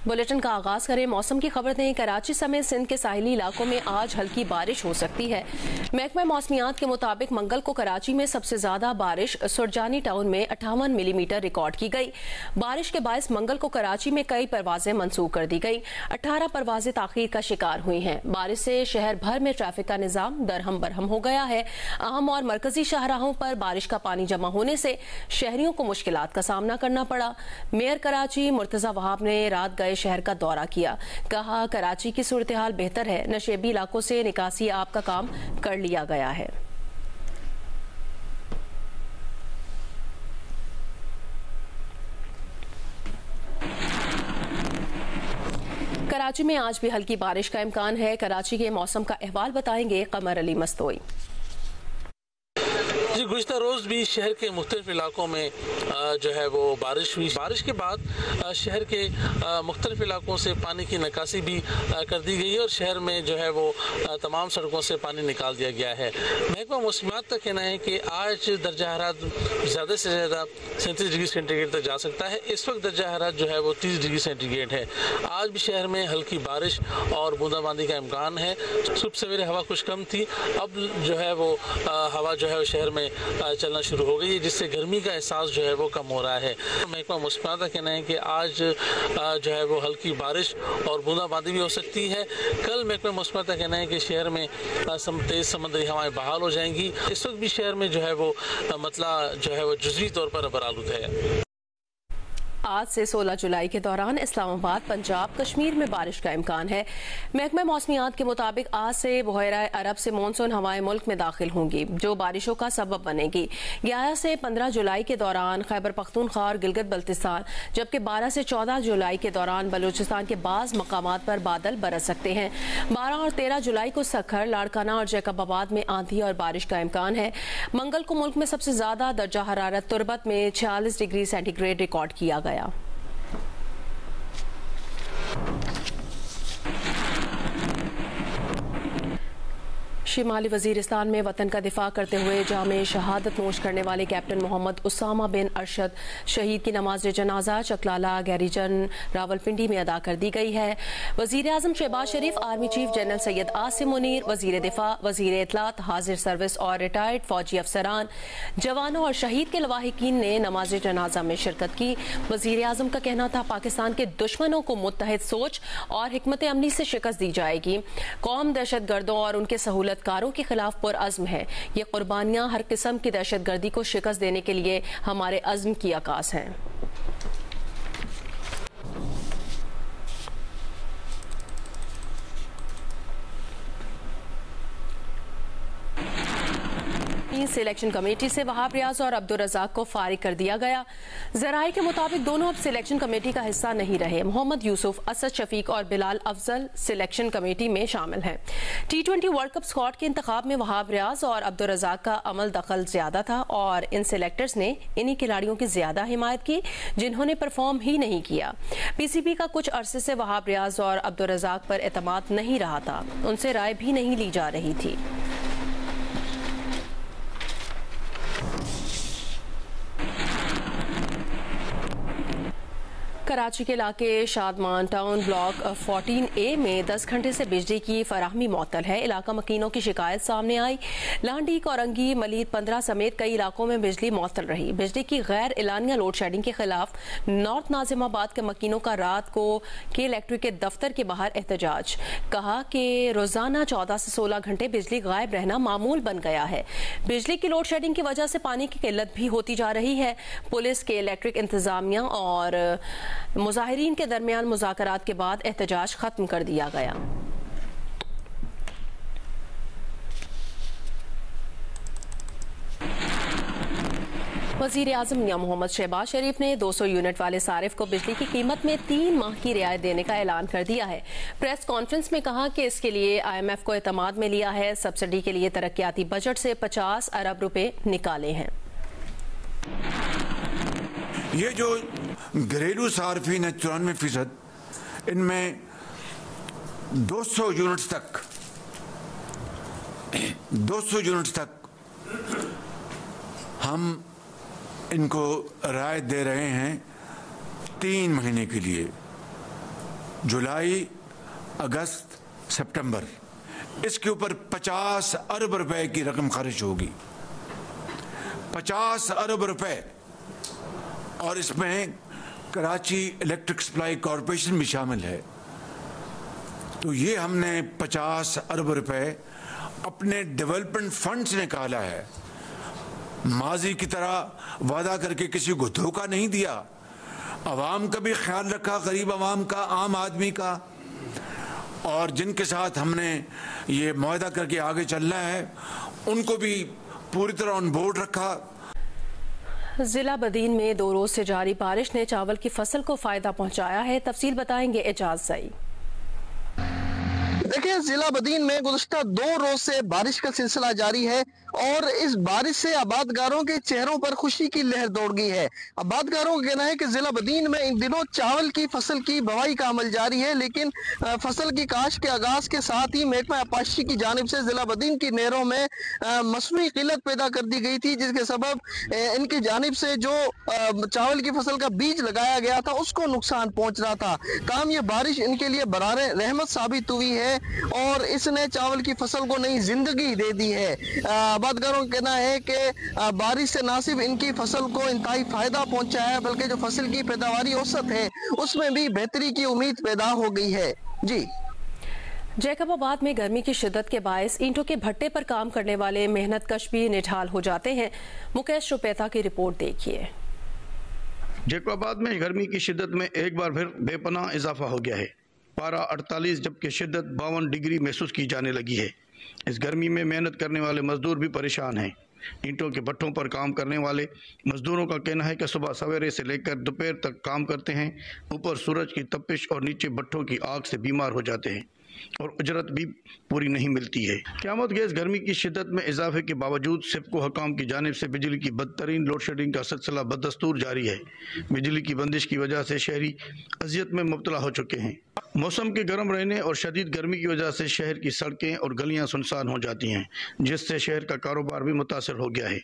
Bulletin का आगाज करें। मौसम की खबर दें। कराची समेत सिंध के साहिली इलाकों में आज हल्की बारिश हो सकती है। महकमा मौसमियात के मुताबिक मंगल को कराची में सबसे ज्यादा बारिश सुरजानी टाउन में 58 मिलीमीटर रिकॉर्ड की गई। बारिश के बायस मंगल को कराची में कई परवाजें मंसूख कर दी गई। 18 परवाजें ताखीर का शिकार हुई हैं। बारिश से शहर भर में ट्रैफिक का निजाम दरहम बरहम हो गया है। अहम और मरकजी शाहराहों पर बारिश का पानी जमा होने से शहरियों को मुश्किलात का सामना करना पड़ा। मेयर कराची मुर्तजा वहाब ने रात गए शहर का दौरा किया। कहा, कराची की सूरत हाल बेहतर है। नशेबी इलाकों से निकासी आप का काम कर लिया गया है। कराची में आज भी हल्की बारिश का इम्कान है। कराची के मौसम का अहवाल बताएंगे कमर अली मस्तोई। जी, गुज़िश्ता रोज़ भी शहर के मुख्तलिफ इलाकों में जो है वो बारिश हुई। बारिश के बाद शहर के मुख्तलिफ इलाकों से पानी की निकासी भी कर दी गई है और शहर में जो है वो तमाम सड़कों से पानी निकाल दिया गया है। महकमा मौसमियात का कहना है कि आज दर्जा हरारत ज़्यादा से ज़्यादा 37 डिग्री सेंटीग्रेड तक जा सकता है। इस वक्त दर्जा हरारत जो है वो 30 डिग्री सेंटीग्रेड है। आज भी शहर में हल्की बारिश और बूंदाबांदी का इम्कान है। सुबह सवेरे हवा कुछ कम थी, अब जो है वो हवा जो है शहर में चलना शुरू हो गई है, जिससे गर्मी का एहसास जो है वो कम हो रहा है। महकमा मौसमियात का कहना है कि आज जो है वो हल्की बारिश और बूंदाबांदी भी हो सकती है। कल महकमा मौसमियात का कहना है कि शहर में तेज समुद्री हवाएं बहाल हो जाएंगी। इस वक्त भी शहर में जो है वो मतला जो है वो जुज़वी तौर पर बरालूद है। आज से 16 जुलाई के दौरान इस्लामाबाद, पंजाब, कश्मीर में बारिश का इम्कान है। महकमा मौसमियात के मुताबिक आज से बहरा अरब से मानसून हवाएं मुल्क में दाखिल होंगी, जो बारिशों का सबब बनेगी। 11 से 15 जुलाई के दौरान खैबर पख्तूनख्वा और गिलगित बल्तिस्तान, जबकि 12 से 14 जुलाई के दौरान बलूचिस्तान के बाज़ मकामात पर बादल बरस सकते हैं। 12 और 13 जुलाई को सखर, लाड़काना और जैकबाबाद में आंधी और बारिश का इम्कान है। मंगल को मुल्क में सबसे ज्यादा दर्जा हरारत तुरबत में 46 डिग्री सेंटीग्रेड रिकॉर्ड किया गया। शिमाली वजीरिस्तान में वतन का दिफा करते हुए जामे शहादत नोश करने वाले कैप्टन मोहम्मद उसामा बिन अरशद शहीद की नमाज जनाजा चकलाला गैरीजन रावलपिंडी में अदा कर दी गई है। वजीर आजम Shahbaz Sharif, army chief general Syed Asim Munir, वजीर दिफा, वजीर इत्तलात, हाजिर सर्विस और रिटायर्ड फौजी अफसरान, जवानों और शहीद के लवाहिकीन ने नमाज जनाजा में शिरकत की। वजीर आजम का कहना था, पाकिस्तान के दुश्मनों को मुत्तहिद सोच और हिकमत अमली से शिकस्त दी जाएगी। कौम दहशत गर्दों और उनके सहूलतकारों के खिलाफ पुरअज़्म है। ये कुर्बानियां हर किस्म की दहशत गर्दी को शिकस्त देने के लिए हमारे अज़्म की अक्कास हैं। सिलेक्शन कमेटी से वहाब रियाज और अब्दुल रज़ाक को फारिग कर दिया गया। जराये के मुताबिक दोनों अब सिलेक्शन कमेटी का हिस्सा नहीं रहे। मोहम्मद यूसुफ, असद शफीक और बिलाल अफजल सिलेक्शन कमेटी में शामिल हैं। T20 वर्ल्ड कप स्क्वाड के इंतखाब में वहाब रियाज और अब्दुल रज़ाक का अमल दखल ज्यादा था और इन सिलेक्टर्स ने इन्हीं खिलाड़ियों की ज्यादा हिमायत की जिन्होंने परफॉर्म ही नहीं किया। PCB का कुछ अरसे से वहाब रियाज और अब्दुल रज़ाक पर एतमाद नहीं रहा था, उनसे राय भी नहीं ली जा रही थी। कराची के इलाके शादमान टाउन ब्लॉक 14A में 10 घंटे से बिजली की फराहमी मुअत्तल है। इलाका मकीनों की शिकायत सामने आई। लांडी, कोरंगी, मलीर 15 समेत कई इलाकों में बिजली मुअत्तल रही। बिजली की गैर एलानिया लोड शेडिंग के खिलाफ नॉर्थ नाजिमाबाद के मकीनों का रात को के इलेक्ट्रिक के दफ्तर के बाहर एहतजाज। कहा कि रोजाना 14 से 16 घंटे बिजली गायब रहना मामूल बन गया है। बिजली की लोड शेडिंग की वजह से पानी की किल्लत भी होती जा रही है। पुलिस के इलेक्ट्रिक इंतजामिया और मुजाहिरीन के दरमियान मुज़ाकरात के बाद एहतजाज खत्म कर दिया गया। वज़ीर आज़म मियां मोहम्मद शहबाज शरीफ ने 200 यूनिट वाले सारिफ को बिजली की कीमत में 3 माह की रियायत देने का ऐलान कर दिया है। प्रेस कॉन्फ्रेंस में कहा कि इसके लिए IMF को एतमाद में लिया है। सब्सिडी के लिए तरक्याती बजट से 50 अरब रुपए निकाले हैं। ये जो घरेलू सार्फिन है 94%, इनमें 200 यूनिट्स तक हम इनको राहत दे रहे हैं 3 महीने के लिए। जुलाई, अगस्त, सितंबर, इसके ऊपर 50 अरब रुपए की रकम खर्च होगी। 50 अरब रुपए, और इसमें कराची इलेक्ट्रिक सप्लाई कॉरपोरेशन भी शामिल है। तो ये हमने 50 अरब रुपए अपने डेवलपमेंट फंड से निकाला है। माजी की तरह वादा करके किसी को धोखा नहीं दिया, अवाम का भी ख्याल रखा, गरीब अवाम का, आम आदमी का, और जिनके साथ हमने ये मुआहदा करके आगे चलना है उनको भी पूरी तरह ऑन बोर्ड रखा। जिला बदीन में 2 रोज से जारी बारिश ने चावल की फसल को फायदा पहुंचाया है। तफसील बताएंगे एजाज सई। देखिए, जिला बदीन में गुज़श्ता 2 रोज से बारिश का सिलसिला जारी है और इस बारिश से आबादगारों के चेहरों पर खुशी की लहर दौड़ गई है। आबादगारों का कहना है कि जिला बदीन में इन दिनों चावल की फसल की बुवाई का अमल जारी है, लेकिन फसल की काश्त के आगाज के साथ ही महकमा आबपाशी की जानिब से जिला बदीन की नहरों में मसनूई किल्लत पैदा कर दी गई थी, जिसके सबब इनकी जानिब से जो चावल की फसल का बीज लगाया गया था उसको नुकसान पहुंच रहा था। काम ये बारिश इनके लिए बरारे रहमत साबित हुई है और इसने चावल की फसल को नई जिंदगी दे दी है। आबादगारों का कहना है कि बारिश से न सिर्फ इनकी फसल को इंतहाई फायदा पहुंचा है, बल्कि जो फसल की पैदावारी औसत है उसमें भी बेहतरी की उम्मीद पैदा हो गई है। जी, जैकबाबाद में गर्मी की शिद्दत के बायस ईंटों के भट्टे पर काम करने वाले मेहनत कश भी निढाल हो जाते हैं। मुकेश रुपैता की रिपोर्ट देखिए। जैकबाबाद में गर्मी की शिद्दत में एक बार फिर बेपनाह इजाफा हो गया है। पारा 48 जबकि शिद्दत 52 डिग्री महसूस की जाने लगी है। इस गर्मी में मेहनत करने वाले मजदूर भी परेशान हैं। ईंटों के भट्टों पर काम करने वाले मजदूरों का कहना है कि सुबह सवेरे से लेकर दोपहर तक काम करते हैं, ऊपर सूरज की तपिश और नीचे भट्टों की आग से बीमार हो जाते हैं और उजरत भी पूरी नहीं मिलती है। क़यामत गैस गर्मी की शिद्दत में इजाफे के बावजूद सिपको हकाम की जानिब से बिजली की बदतरीन लोड शेडिंग का सिलसिला बदस्तूर जारी है। बिजली की बंदिश की वजह से शहरी अजियत में मुब्तला हो चुके हैं। मौसम के गर्म रहने और शदीद गर्मी की वजह से शहर की सड़कें और गलियां सुनसान हो जाती हैं, जिससे शहर का कारोबार भी मुतासर हो गया है।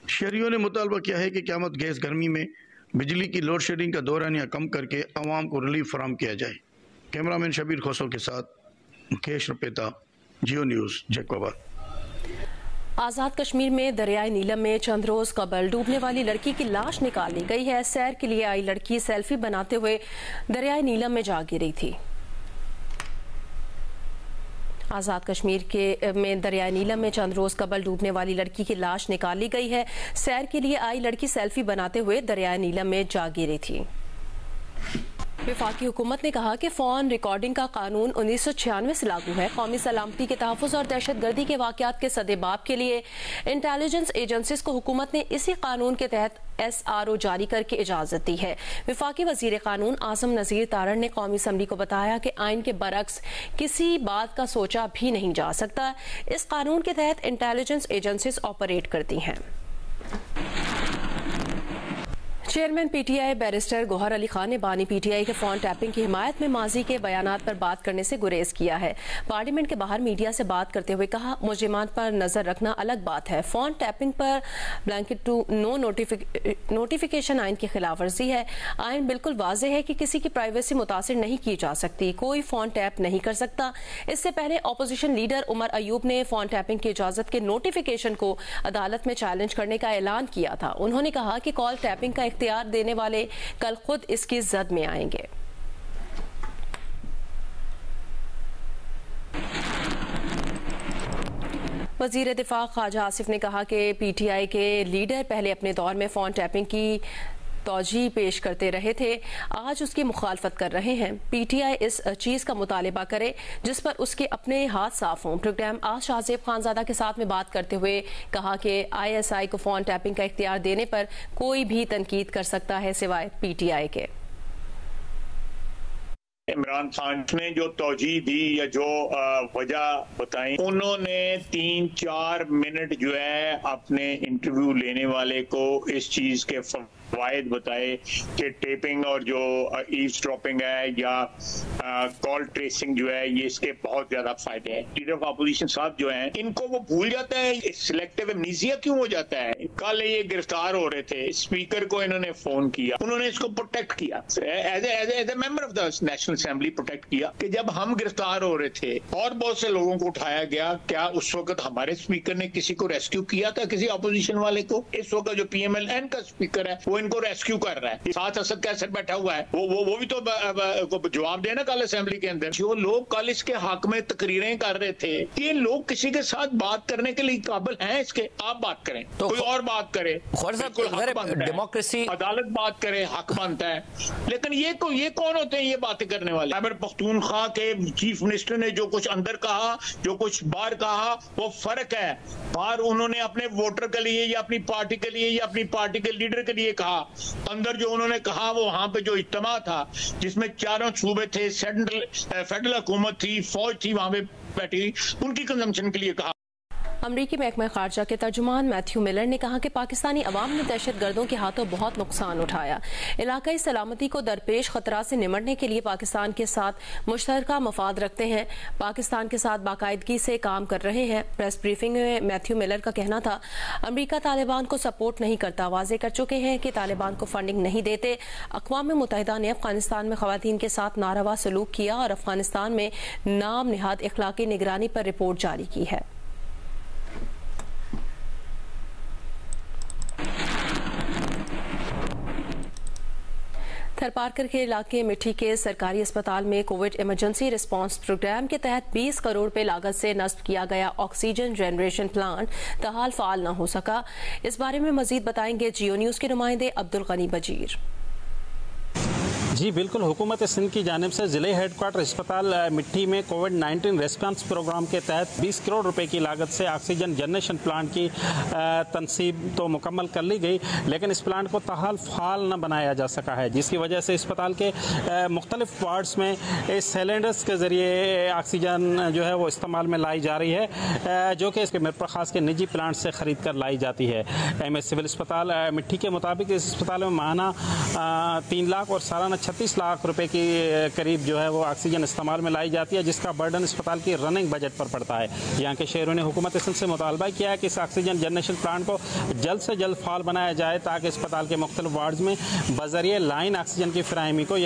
शहरियों ने मुतालबा किया है कि क़यामत गैस गर्मी में बिजली की लोड शेडिंग का दौरानिया कम करके आवाम को रिलीफ फराहम किया जाए। कैमरामैन शबीर खोसो के साथ मुकेश रुपैता, जियो न्यूज़, जैकबाबाद। आज़ाद कश्मीर में दरियाए नीलम में चंद रोज कबल डूबने वाली लड़की की लाश निकाल ली गई है। सैर के लिए आई लड़की सेल्फी बनाते हुए दरियाए नीलम में जा गिरी थी। आज़ाद कश्मीर में दरियाए नीलम में चंद रोज कबल डूबने वाली लड़की की लाश निकाल ली गई है। सैर के लिए आई लड़की सेल्फी बनाते हुए दरियाए नीलम में जा गिरी थी। वफाकी हुकूमत ने कहा कि फ़ोन रिकॉर्डिंग का कानून 1996 से लागू है। कौमी सलामती के तहफ़्फ़ुज़ और दहशत गर्दी के वाक़यात के सदेबाब के लिए इंटेलिजेंस एजेंसीज को हुकूमत ने इसी कानून के तहत SRO जारी करके इजाज़त दी है। वफाकी वज़ीर कानून आज़म नज़ीर तारण ने कौमी असम्बली को बताया कि आइन के बरक्स किसी बात का सोचा भी नहीं जा सकता। इस कानून के तहत इंटेलिजेंस एजेंसीज ऑपरेट करती हैं। Chairman PTI barrister Gauhar Ali Khan ने बानी PTI के फोन टैपिंग की हिमायत में माजी के बयानात पर बात करने से गुरेज किया है। पार्लियामेंट के बाहर मीडिया से बात करते हुए कहा, मुजरिमात पर नजर रखना अलग बात है, फोन टैपिंग पर ब्लैंकेट टू नो नोटिफिकेशन आइन की खिलाफ वर्जी है। आइन बिल्कुल वाज़ेह है कि किसी की प्राइवेसी मुतासिर नहीं की जा सकती, कोई फोन टैप नहीं कर सकता। इससे पहले अपोजिशन लीडर उमर अयूब ने फोन टैपिंग की इजाजत के नोटिफिकेशन को अदालत में चैलेंज करने का ऐलान किया था। उन्होंने कहा कि कॉल टैपिंग का इख्तियार देने वाले कल खुद इसकी जद में आएंगे। वजीर दिफा ख्वाजा आसिफ ने कहा कि PTI के लीडर पहले अपने दौर में फोन टैपिंग की तौजीह पेश करते रहे थे, आज उसकी मुखालफत कर रहे हैं। PTI इस चीज़ का मुतालिबा करे जिस पर उसके अपने हाथ साफ हों। प्रोग्राम आज शाहजेब खानजादा के साथ में बात करते हुए कहा कि ISI को फोन टैपिंग का इख्तियार देने पर कोई भी तनकीद कर सकता है सिवाय PTI के। इमरान खान ने जो तौजीह दी या जो वजह बताई, उन्होंने 3-4 मिनट जो है अपने इंटरव्यू लेने वाले को इस चीज के फवायद बताए कि टेपिंग और जो ईव्सड्रॉपिंग है या कॉल ट्रेसिंग जो है, ये इसके बहुत ज्यादा फायदे हैं। लीडर ऑफ अपोजिशन साहब जो हैं, इनको वो भूल जाता है, सिलेक्टिव एमनीजिया क्यों हो जाता है। कल ये गिरफ्तार हो रहे थे, स्पीकर को इन्होंने फोन किया, उन्होंने इसको प्रोटेक्ट किया, as a member of the national assembly protect किया कि जब हम गिरफ्तार हो रहे थे और बहुत से लोगों को उठाया गया, क्या उस वक्त हमारे स्पीकर ने किसी को रेस्क्यू किया था, किसी अपोजिशन वाले को? इस वक्त जो PMLN का स्पीकर है वो इनको रेस्क्यू कर रहा है, साथ असद कैसर बैठा हुआ है, वो भी तो जवाब देना कल असेंबली के अंदर। जो लोग कल इसके हक में तकरीरें कर रहे थे, ये लोग किसी के साथ बात करने के लिए काबिल हैं इसके? आप बात करें, तो कोई और बात करे, डेमोक्रेसी अदालत बात करे, हक बनता है। लेकिन ये कौन होते हैं ये बातें करने वाले? खैबर पख्तूनख्वा के चीफ मिनिस्टर ने जो कुछ अंदर कहा, जो कुछ बाहर कहा, वो फर्क है। बाहर उन्होंने अपने वोटर के लिए या अपनी पार्टी के लिए या अपनी पार्टी के लीडर के लिए कहा, अंदर जो उन्होंने कहा वो वहां पे जो इज्तिमा था जिसमें चारों सूबे थे, फेडरल हुकूमत थी, फौज थी वहां पे बैठी, उनकी कंजम्पशन के लिए कहा। अमरीकी महकमा खारजा के तर्जुमान मैथ्यू मिलर ने कहा कि पाकिस्तानी अवाम ने दहशत गर्दों के हाथों बहुत नुकसान उठाया। इलाकाई सलामती को दरपेश खतरा से निमटने के लिए पाकिस्तान के साथ मुश्तरका मफाद रखते हैं, पाकिस्तान के साथ बाकायदगी से काम कर रहे हैं। प्रेस ब्रीफिंग में मैथ्यू मिलर का कहना था, अमरीका तालिबान को सपोर्ट नहीं करता, वाजे कर चुके हैं कि तालिबान को फंडिंग नहीं देते। अक़वाम मुत्तहिदा ने अफगानिस्तान में ख़वातीन के साथ नारवा सलूक किया और अफगानिस्तान में नाम निहाद इखलाकी निगरानी पर रिपोर्ट जारी की है। थरपारकर के इलाके मिट्टी के सरकारी अस्पताल में कोविड इमरजेंसी रिस्पांस प्रोग्राम के तहत 20 करोड़ रुपए लागत से नस्ब किया गया ऑक्सीजन जनरेशन प्लांट ताहाल फाल न हो सका। इस बारे में मजीद बताएंगे जियो न्यूज के नुमाइंदे अब्दुल गनी बजीर। जी बिल्कुल, हुकूमत सिंध की जानिब से ज़िले हेडक्वार्टर अस्पताल मिट्टी में कोविड-19 रेस्पॉन्स प्रोग्राम के तहत 20 करोड़ रुपए की लागत से ऑक्सीजन जनरेशन प्लांट की तनसीब तो मुकम्मल कर ली गई, लेकिन इस प्लांट को ताहाल फाल न बनाया जा सका है, जिसकी वजह से अस्पताल के मुख्तलिफ वार्ड्स में इस सिलेंडर्स के ज़रिए ऑक्सीजन जो है वो इस्तेमाल में लाई जा रही है, जो कि इसके मिरपखास के निजी प्लांट से ख़रीद कर लाई जाती है। MS सिविल अस्पताल मिट्टी के मुताबिक इस अस्पताल में माहाना 3 लाख और सालाना 36 लाख रुपए की करीब जो है वो ऑक्सीजन इस्तेमाल में लाई जाती है, जिसका बर्डन अस्पताल की रनिंग बजट पर पड़ता है। यहाँ के शहरों ने हुकूमत सिंध से मुतालबा किया है कि इस ऑक्सीजन जनरेशन प्लांट को जल्द से जल्द फाल बनाया जाए, ताकि अस्पताल के मुख्तलिफ वार्ड्स में बजरिए लाइन ऑक्सीजन की फराहमी को